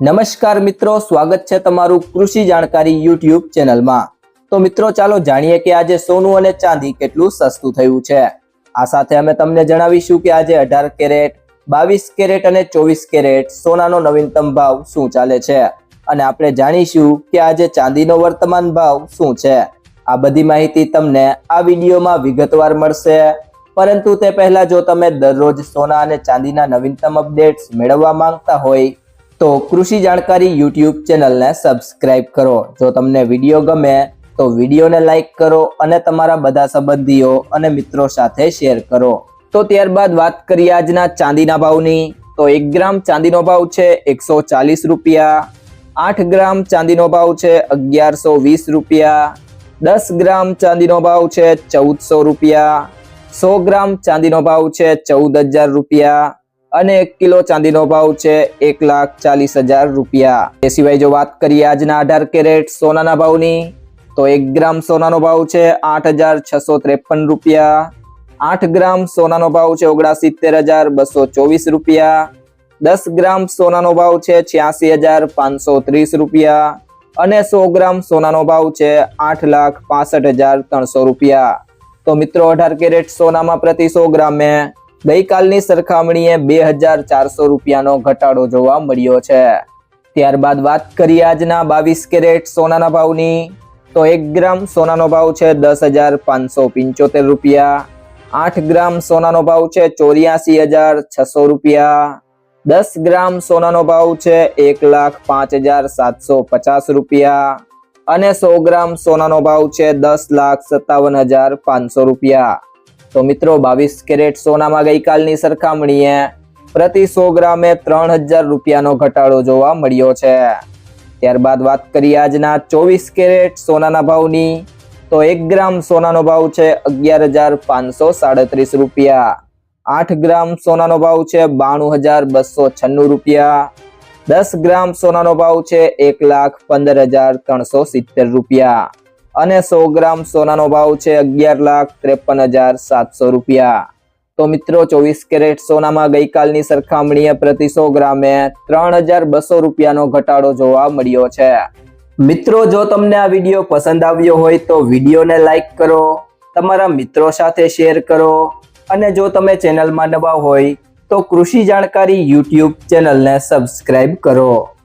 નમસ્કાર મિત્રો, સ્વાગત છે તમારું કૃષિ જાણકારી યુટ્યુબ ચેનલમાં। તો મિત્રો ચાલો જાણીએ કે આજે સોનું અને ચાંદી કેટલું સસ્તું થયું છે। આ સાથે અમે તમને જણાવીશું કે આજે 18 કેરેટ, 22 કેરેટ અને 24 કેરેટ સોનાનો નવીનતમ ભાવ શું ચાલે છે અને આપણે જાણીશું કે આજે ચાંદીનો વર્તમાન ભાવ શું છે। આ બધી માહિતી તમને આ વિડીયોમાં વિગતવાર મળશે, પરંતુ તે પહેલા જો તમે દરરોજ સોના અને ચાંદીના નવીનતમ અપડેટ્સ મેળવવા માંગતા હોય તો કૃષિ જાણકારી યુટ્યુબ ચેનલને સબસ્ક્રાઇબ કરો। જો તમને વિડીયો ગમે તો વિડીયોને લાઈક કરો અને તમારા બધા સંબંધીઓ અને મિત્રો સાથે શેર કરો। તો ત્યારબાદ વાત કરીએ આજના ચાંદીના ભાવની। તો 1 ગ્રામ ચાંદીનો ભાવ છે 140 રૂપિયા, 8 ગ્રામ ચાંદીનો ભાવ છે 1120 રૂપિયા, 10 ગ્રામ ચાંદીનો ભાવ છે 1400 રૂપિયા, 100 ગ્રામ ચાંદીનો ભાવ છે 14,000 રૂપિયા અને 1 કિલો ચાંદીનો ભાવ છે 1,40,000 રૂપિયા। એ સિવાય જો વાત કરીએ આજના 18 કેરેટ સોનાના ભાવની, તો 1 ગ્રામ સોનાનો ભાવ છે 8,653 રૂપિયા, 8 ગ્રામ સોનાનો ભાવ છે 69,224 રૂપિયા, 10 ગ્રામ સોનાનો ભાવ છે 86,530 રૂપિયા અને 100 ગ્રામ સોનાનો ભાવ છે 8,65,300 રૂપિયા। તો મિત્રો 18 કેરેટ સોનામાં પ્રતિ 100 ગ્રામે ગઈકાલની સરખામણીએ 2,400 રૂપિયાનો ઘટાડો જોવા મળ્યો છે। ત્યારબાદ વાત કરીએ આજના 22 કેરેટ સોનાના ભાવની, તો 1 ગ્રામ સોનાનો ભાવ છે 10,575 રૂપિયા, 8 ગ્રામ સોનાનો ભાવ છે 84,600 રૂપિયા, 10 ગ્રામ સોનાનો ભાવ છે 1,05,750 રૂપિયા અને 100 ગ્રામ સોનાનો ભાવ છે 10,57,500 રૂપિયા। તો મિત્રો 22 કેરેટ સોનામાં ગઈકાલની સરખામણીએ પ્રતિ 100 ગ્રામે 3,000 રૂપિયાનો ઘટાડો જોવા મળ્યો છે। ત્યારબાદ વાત કરીએ આજના 24 કેરેટ સોનાના ભાવની, તો 1 ગ્રામ સોનાનો ભાવ છે 11,537 રૂપિયા, 8 ગ્રામ સોનાનો ભાવ છે 92,296 રૂપિયા, 10 ગ્રામ સોનાનો ભાવ છે 1,15,370 રૂપિયા અને 100 ગ્રામ સોનાનો ભાવ છે 11,53,700 રૂપિયા। તો મિત્રો 24 કેરેટ સોનામાં ગઈકાલની સરખામણીએ પ્રતિ 100 ગ્રામે 3,200 રૂપિયાનો ઘટાડો જોવા મળ્યો છે। મિત્રો જો તમને આ વિડીયો પસંદ આવ્યો હોય તો વિડીયોને લાઈક કરો, તમારા મિત્રો સાથે શેર કરો અને જો તમે ચેનલમાં નવા હોય તો કૃષિ જાણકારી યુટ્યુબ ચેનલને સબસ્ક્રાઇબ કરો।